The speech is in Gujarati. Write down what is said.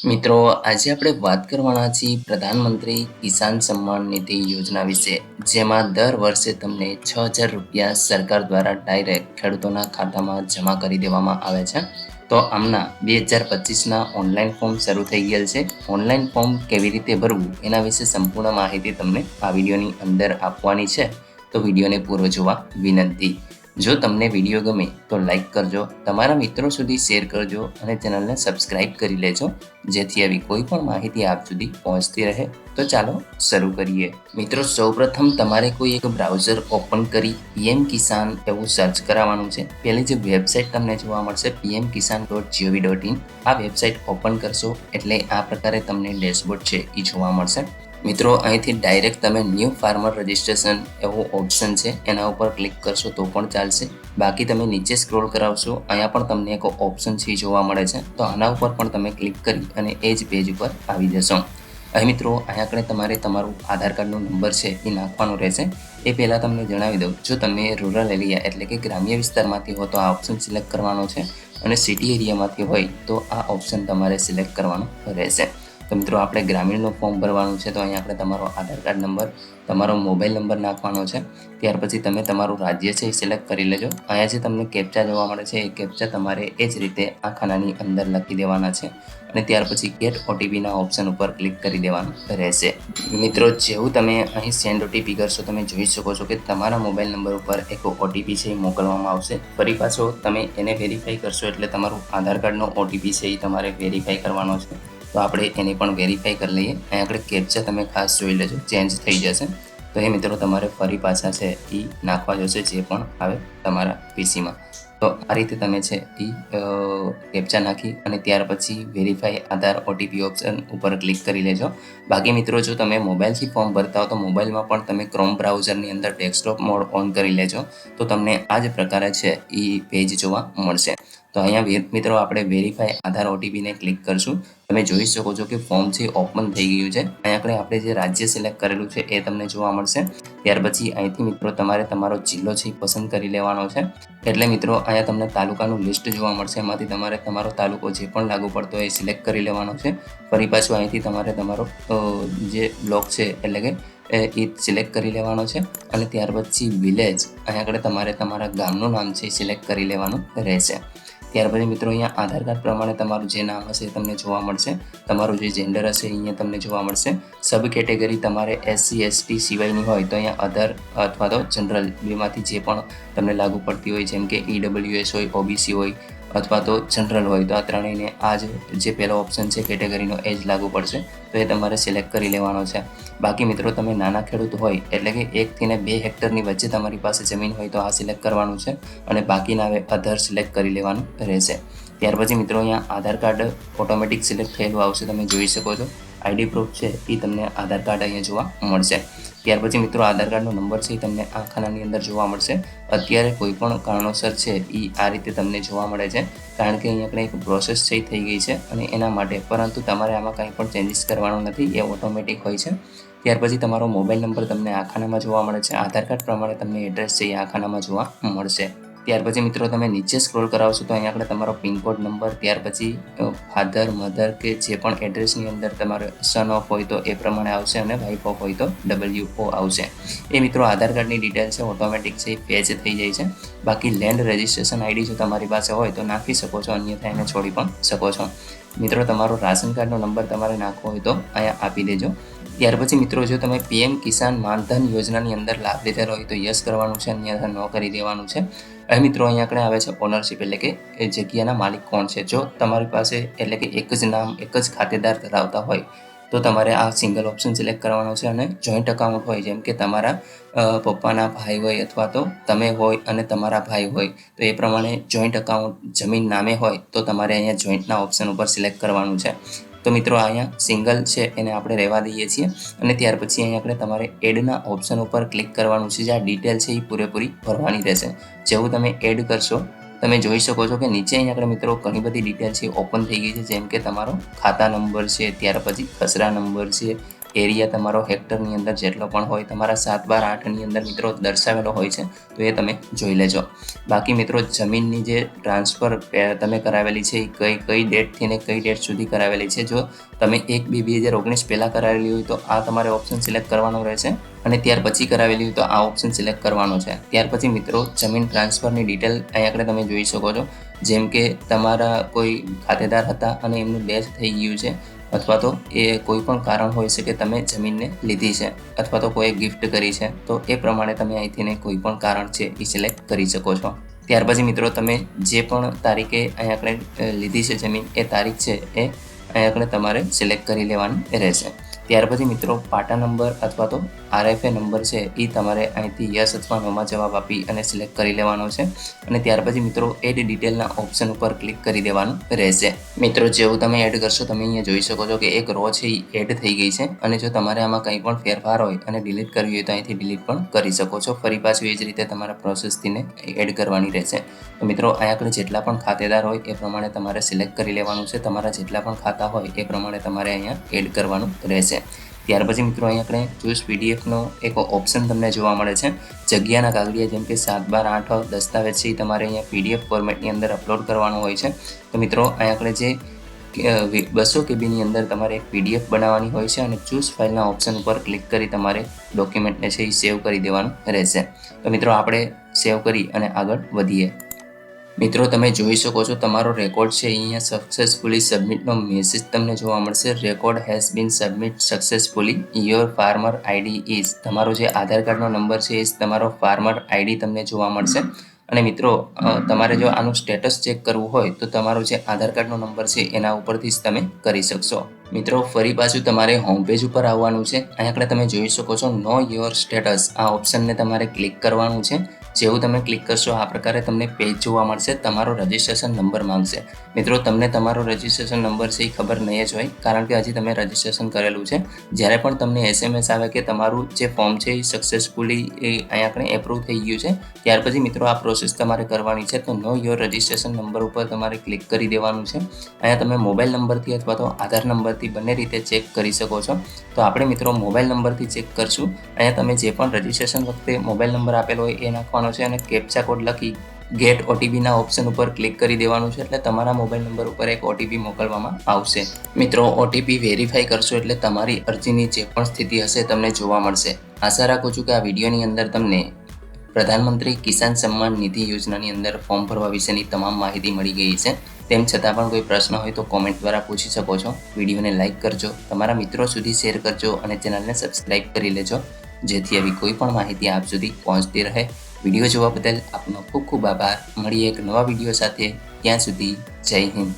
મિત્રો, આજે આપણે વાત કરવાના છીએ પ્રધાનમંત્રી કિસાન સન્માન નિધિ યોજના વિશે, જેમાં દર વર્ષે તમને 6,000 રૂપિયા સરકાર દ્વારા ડાયરેક્ટ ખેડૂતોના ખાતામાં જમા કરી દેવામાં આવે છે. તો આમના 2025ના ઓનલાઈન ફોર્મ શરૂ થઈ ગયેલ છે. ઓનલાઈન ફોર્મ કેવી રીતે ભરવું એના વિશે સંપૂર્ણ માહિતી તમને આ વિડીયોની અંદર આપવાની છે, તો વિડીયોને પૂરો જોવા વિનંતી. જો તમને વિડીયો ગમે તો લાઈક કરજો, તમારા મિત્રો સુધી શેર કરજો અને ચેનલને સબસ્ક્રાઈબ કરી લેજો, જેથી આવી કોઈ પણ માહિતી આપ સુધી પહોંચતી રહે. તો ચાલો શરૂ કરીએ. મિત્રો, સૌપ્રથમ તમારે કોઈ એક બ્રાઉઝર ઓપન કરી પીએમ કિસાન એવું સર્ચ કરાવવાનું છે. પહેલી જે વેબસાઇટ તમને જોવા મળશે pmkisan.gov.in, આ વેબસાઇટ ઓપન કરશો એટલે આ પ્રકારે તમને ડેશબોર્ડ છે એ જોવા મળશે. મિત્રો, અહીંથી ડાયરેક્ટ તમે ન્યૂ ફાર્મર રજિસ્ટ્રેશન એવું ઓપ્શન છે એના ઉપર ક્લિક કરશો તો પણ ચાલશે. બાકી તમે નીચે સ્ક્રોલ કરાવશો, અહીંયા પણ તમને એક ઓપ્શન છે જોવા મળે છે, તો આના ઉપર પણ તમે ક્લિક કરી અને એ જ પેજ ઉપર આવી જશો. અહીં મિત્રો, અહીંયા આગળ તમારે તમારું આધાર કાર્ડનો નંબર છે એ નાખવાનો રહેશે. એ પહેલાં તમને જણાવી દઉં, જો તમે રૂરલ એરિયા એટલે કે ગ્રામ્ય વિસ્તારમાંથી હો તો આ ઓપ્શન સિલેક્ટ કરવાનો છે, અને સિટી એરિયામાંથી હોય તો આ ઓપ્શન તમારે સિલેક્ટ કરવાનો રહેશે. તો મિત્રો, આપણે ગ્રામીણનું ફોર્મ ભરવાનું છે, તો અહીંયા આપણે તમારો આધાર કાર્ડ નંબર, તમારો મોબાઈલ નંબર નાખવાનો છે. ત્યાર પછી તમે તમારું રાજ્ય છે એ સિલેક્ટ કરી લેજો. અહીંયા જે તમને કેપ્ચા જોવા મળે છે એ કેપ્ચા તમારે એ જ રીતે આ ખાનાની અંદર લખી દેવાના છે, અને ત્યાર પછી ગેટ ઓટીપીના ઓપ્શન ઉપર ક્લિક કરી દેવાનું રહેશે. મિત્રો, જેવું તમે અહીં સેન્ડ ઓટીપી કરશો, તમે જોઈ શકો છો કે તમારા મોબાઈલ નંબર ઉપર એક ઓટીપી છે એ મોકલવામાં આવશે. ફરી પાછો તમે એને વેરીફાઈ કરશો એટલે તમારું આધાર કાર્ડનો ઓટીપી છે એ તમારે વેરીફાઈ કરવાનો છે. તો આપણે એને પણ વેરીફાઈ કરી લઈએ. અહીં આપણે કેપ્ચા તમે ખાસ જોઈ લેજો, ચેન્જ થઈ જશે. તો એ મિત્રો તમારે ફરી પાછા છે એ નાખવા જશે જે પણ આવે તમારા પીસીમાં. તો આ રીતે તમે છે એ કેપ્ચા નાખી અને ત્યાર પછી વેરીફાઈ આધાર ઓટીપી ઓપ્શન ઉપર ક્લિક કરી લેજો. બાકી મિત્રો, જો તમે મોબાઈલથી ફોર્મ ભરતા હો તો મોબાઈલમાં પણ તમે ક્રોમ બ્રાઉઝરની અંદર ડેસ્કટોપ મોડ ઓન કરી લેજો, તો તમને આ જ પ્રકારે છે એ પેજ જોવા મળશે. તો અહીંયા મિત્રો આપણે વેરીફાઈ આધાર ઓટીપીને ક્લિક કરશું. તમે જોઈ શકો છો કે ફોર્મ છે ઓપન થઈ ગયું છે. અહીંયા આપણે જે રાજ્ય સિલેક્ટ કરેલું છે એ તમને જોવા મળશે. ત્યાર પછી અહીંથી મિત્રો તમારે તમારો જિલ્લો છે પસંદ કરી લેવાનો છે. એટલે મિત્રો, અહીંયા તમને તાલુકાનું લિસ્ટ જોવા મળશે, એમાંથી તમારે તમારો તાલુકો જે પણ લાગુ પડતો હોય એ સિલેક્ટ કરી લેવાનો છે. ફરી પાછું અહીંથી તમારે તમારો જે બ્લોક છે એટલે કે એ સિલેક્ટ કરી લેવાનો છે, અને ત્યાર પછી વિલેજ, અહીંયા આગળ તમારે તમારા ગામનું નામ છે એ સિલેક્ટ કરી લેવાનું રહેશે. ત્યાર પછી મિત્રો, અહીંયા આધાર કાર્ડ પ્રમાણે તમારું જે નામ હશે એ તમને જોવા મળશે. તમારું જે જેન્ડર હશે અહીંયા તમને જોવા મળશે. સબ કેટેગરી તમારે SC ST સિવાયની હોય તો અહીંયા અધર અથવા તો જનરલ બેમાંથી જે પણ તમને લાગુ પડતી હોય, જેમ કે EWS હોય, OBC હોય અથવા તો જનરલ હોય, તો આ ત્રણેયને આ જે પહેલો ઓપ્શન છે કેટેગરીનો એ જ લાગુ પડશે, તો એ તમારે સિલેક્ટ કરી લેવાનો છે. બાકી મિત્રો, તમે નાના ખેડૂત હોય એટલે કે 1 થી 2 હેક્ટરની વચ્ચે તમારી પાસે જમીન હોય તો આ સિલેક્ટ કરવાનું છે, અને બાકીના હવે અધર સિલેક્ટ કરી લેવાનું રહેશે. ત્યાર પછી મિત્રો, અહીંયા આધાર કાર્ડ ઓટોમેટિક સિલેક્ટ થયેલું આવશે, તમે જોઈ શકો છો. ID પ્રૂફ છે એ તમને આધાર કાર્ડ અહીંયા જોવા મળશે. ત્યાર પછી મિત્રો, આધાર કાર્ડનો નંબર છે એ તમને આ ખાનાની અંદર જોવા મળશે. અત્યારે કોઈ પણ કારણોસર છે એ આ રીતે તમને જોવા મળે છે, કારણ કે અહીંયા આપણે એક પ્રોસેસ થઈ ગઈ છે અને એના માટે, પરંતુ તમારે આમાં કંઈ પણ ચેન્જીસ કરવાનો નથી, એ ઓટોમેટિક હોય છે. ત્યાર પછી તમારો મોબાઈલ નંબર તમને આ ખાનામાં જોવા મળે છે. આધાર કાર્ડ પ્રમાણે તમને એડ્રેસ છે એ આ ખાનામાં જોવા મળશે. ત્યાર પછી મિત્રો, તમે નીચે સ્ક્રોલ કરાવશો તો અહીંયા આગળ તમારો પિનકોડ નંબર, ત્યાર પછી ફાધર મધર કે જે પણ એડ્રેસની અંદર તમારે સન ઓફ હોય તો એ પ્રમાણે આવશે, અને વાઇફ ઓફ હોય તો WO આવશે. એ મિત્રો આધાર કાર્ડની ડિટેલ છે ઓટોમેટિક છે એ પેજ થઈ જાય છે. બાકી લેન્ડ રજિસ્ટ્રેશન ID જો તમારી પાસે હોય તો નાખી શકો છો, અન્યથા એને છોડી પણ શકો છો. મિત્રો, તમારો રાશન કાર્ડનો નંબર તમારે નાખવો હોય તો અહીંયા આપી દેજો. ત્યાર પછી મિત્રો, જો તમે PM કિસાન માનધન યોજનાની અંદર લાભ લીધેલો હોય તો યસ કરવાનું છે, અન્યથા ન કરી દેવાનું છે. હવે મિત્રો, અહીંયા આગળ આવે છે ઓનરશિપ, એટલે કે એ જગ્યાના માલિક કોણ છે. જો તમારી પાસે એટલે કે એક જ નામ, એક જ ખાતેદાર ધરાવતા હોય તો તમારે આ સિંગલ ઓપ્શન સિલેક્ટ કરવાનો છે, અને જોઈન્ટ એકાઉન્ટ હોય, જેમ કે તમારા પપ્પાના ભાઈ હોય અથવા તો તમે હોય અને તમારા ભાઈ હોય, તો એ પ્રમાણે જોઈન્ટ એકાઉન્ટ જમીન નામે હોય તો તમારે અહીંયા જોઈન્ટના ઓપ્શન ઉપર સિલેક્ટ કરવાનું છે. તો મિત્રો, અહીંયા સિંગલ છે એને આપણે રહેવા દઈએ છીએ, અને ત્યાર પછી અહીંયા આપણે તમારે એડના ઓપ્શન ઉપર ક્લિક કરવાનું છે, જે આ ડિટેલ છે એ પૂરેપૂરી ભરવાની રહેશે. જેવું તમે એડ કરશો, તમે જોઈ શકો છો કે નીચે અહીંયા આગળ મિત્રો ઘણી બધી ડિટેલ છે ઓપન થઈ ગઈ છે, જેમ કે તમારો ખાતા નંબર છે, ત્યાર પછી ખસરા નંબર છે, એરિયા તમારો હેક્ટરની અંદર જેટલો પણ હોય તમારા 7/8ની અંદર મિત્રો દર્શાવેલો હોય છે, તો એ તમે જોઈ લેજો. બાકી મિત્રો જમીનની જે ટ્રાન્સફર તમે કરાવેલી છે એ કઈ ડેટથી ને કઈ ડેટ સુધી કરાવેલી છે, જો તમે 1/2/2019 પહેલાં કરાવેલી હોય તો આ તમારે ઓપ્શન સિલેક્ટ કરવાનો રહેશે, અને ત્યાર પછી કરાવેલી હોય તો આ ઓપ્શન સિલેક્ટ કરવાનો છે. ત્યાર પછી મિત્રો જમીન ટ્રાન્સફરની ડિટેલ અહીં આગળ તમે જોઈ શકો છો. જેમ કે તમારા કોઈ ખાતેદાર હતા અને એમનું ડેથ થઈ ગયું છે, અથવા તો એ કોઈ પણ કારણ હોઈ શકે તમે જમીનને લીધી છે અથવા તો કોઈ ગિફ્ટ કરી છે, તો એ પ્રમાણે તમે અહીંથી કોઈ પણ કારણ છે એ સિલેક્ટ કરી શકો છો. ત્યાર પછી મિત્રો તમે જે પણ તારીખે અહીં આપણે લીધી છે જમીન, એ તારીખ છે એ અહીં આપણે તમારે સિલેક્ટ કરી લેવાની રહેશે. ત્યાર પછી મિત્રો પાટા નંબર અથવા તો RFA નંબર છે એ તમારે અહીંથી યસ અથવા નોમાં જવાબ આપી અને સિલેક્ટ કરી લેવાનો છે. અને ત્યાર પછી મિત્રો એડ ડિટેલના ઓપ્શન ઉપર ક્લિક કરી દેવાનું રહેશે. મિત્રો જેવું તમે એડ કરશો, તમે અહીંયા જોઈ શકો છો કે એક રો છે એ એડ થઈ ગઈ છે, અને જો તમારે આમાં કંઈ પણ ફેરફાર હોય અને ડિલીટ કરવી હોય તો અહીંથી ડિલીટ પણ કરી શકો છો. ફરી પાછું એ જ રીતે તમારા પ્રોસેસથીને એડ કરવાની રહેશે. તો મિત્રો અહીંયા આગળ જેટલા પણ ખાતેદાર હોય એ પ્રમાણે તમારે સિલેક્ટ કરી લેવાનું છે. તમારા જેટલા પણ ખાતા હોય એ પ્રમાણે તમારે અહીંયા એડ કરવાનું રહેશે. ત્યાર પછી મિત્રો અહીં આપણે ચૂઝ PDFનો એક ઓપ્શન તમને જોવા મળે છે. જગ્યાના કાગળિયા જેમ કે 7/8 દસ્તાવેજ છે એ તમારે અહીંયા PDF ફોર્મેટની અંદર અપલોડ કરવાનો હોય છે. તો મિત્રો અહીં આપણે જે 200 KBની અંદર તમારે એક PDF બનાવવાની હોય છે, અને ચૂઝ ફાઇલના ઓપ્શન ઉપર ક્લિક કરી તમારે ડોક્યુમેન્ટને છે એ સેવ કરી દેવાનું રહેશે. તો મિત્રો આપણે સેવ કરી અને આગળ વધીએ. મિત્રો તમે જોઈ શકો છો તમારો રેકોર્ડ છે અહીંયા સક્સેસફુલી સબમિટનો મેસેજ તમને જોવા મળશે. Record has been submit successfully, your farmer ID is, તમારો જે આધાર કાર્ડનો નંબર છે એ તમારો ફાર્મર ID તમને જોવા મળશે. અને મિત્રો તમારે જો આનું સ્ટેટસ ચેક કરવું હોય તો તમારો જે આધાર કાર્ડનો નંબર છે એના ઉપરથી જ તમે કરી શકશો. મિત્રો ફરી પાછું તમારે હોમ પેજ ઉપર આવવાનું છે. અહીં આગળ તમે જોઈ શકો છો નો યોર સ્ટેટસ, આ ઓપ્શનને તમારે ક્લિક કરવાનું છે. જેવું તમે ક્લિક કરશો આ પ્રકારે તમને પેજ જોવા મળશે. તમારો રજિસ્ટ્રેશન નંબર માંગશે. મિત્રો તમને તમારો રજિસ્ટ્રેશન નંબર છે એ ખબર નહીં જ હોય, કારણ કે હજી તમે રજિસ્ટ્રેશન કરેલું છે. જ્યારે પણ તમને SMS આવે કે તમારું જે ફોર્મ છે એ સક્સેસફુલી અહીંયા આપણે એપ્રૂવ થઈ ગયું છે, ત્યાર પછી મિત્રો આ પ્રોસેસ તમારે કરવાની છે. તો નો યોર રજિસ્ટ્રેશન નંબર ઉપર તમારે ક્લિક કરી દેવાનું છે. અહીંયા તમે મોબાઈલ નંબરથી અથવા તો આધાર નંબરથી બંને રીતે ચેક કરી શકો છો. તો આપણે મિત્રો મોબાઈલ નંબરથી ચેક કરશું. અહીંયા તમે જે પણ રજિસ્ટ્રેશન વખતે મોબાઈલ નંબર આપેલો હોય એ નાખવાનો છે, અને કેપ્ચા કોડ લખી ગેટ OTPના ઓપ્શન ઉપર ક્લિક કરી દેવાનું છે. એટલે તમારા મોબાઈલ નંબર ઉપર એક OTP મોકલવામાં આવશે. મિત્રો OTP વેરીફાઈ કરશો એટલે તમારી અરજીની જે પણ સ્થિતિ હશે તમને જોવા મળશે. આશા રાખું છું કે આ વિડીયોની અંદર તમને પ્રધાનમંત્રી કિસાન સન્માન નિધિ યોજનાની અંદર ફોર્મ ભરવા વિશેની તમામ માહિતી મળી ગઈ છે. તેમ છતાં પણ કોઈ પ્રશ્ન હોય તો કોમેન્ટ દ્વારા પૂછી શકો છો. વિડીયોને લાઇક કરજો, તમારા મિત્રો સુધી શેર કરજો અને ચેનલને સબસ્ક્રાઈબ કરી લેજો, જેથી આવી કોઈ પણ માહિતી આપ સુધી પહોંચતી રહે. વિડીયો જોવા બદલ આપનો ખૂબ ખૂબ આભાર. મળીએ એક નવા વિડીયો સાથે. ત્યાં સુધી જય હિન્દ.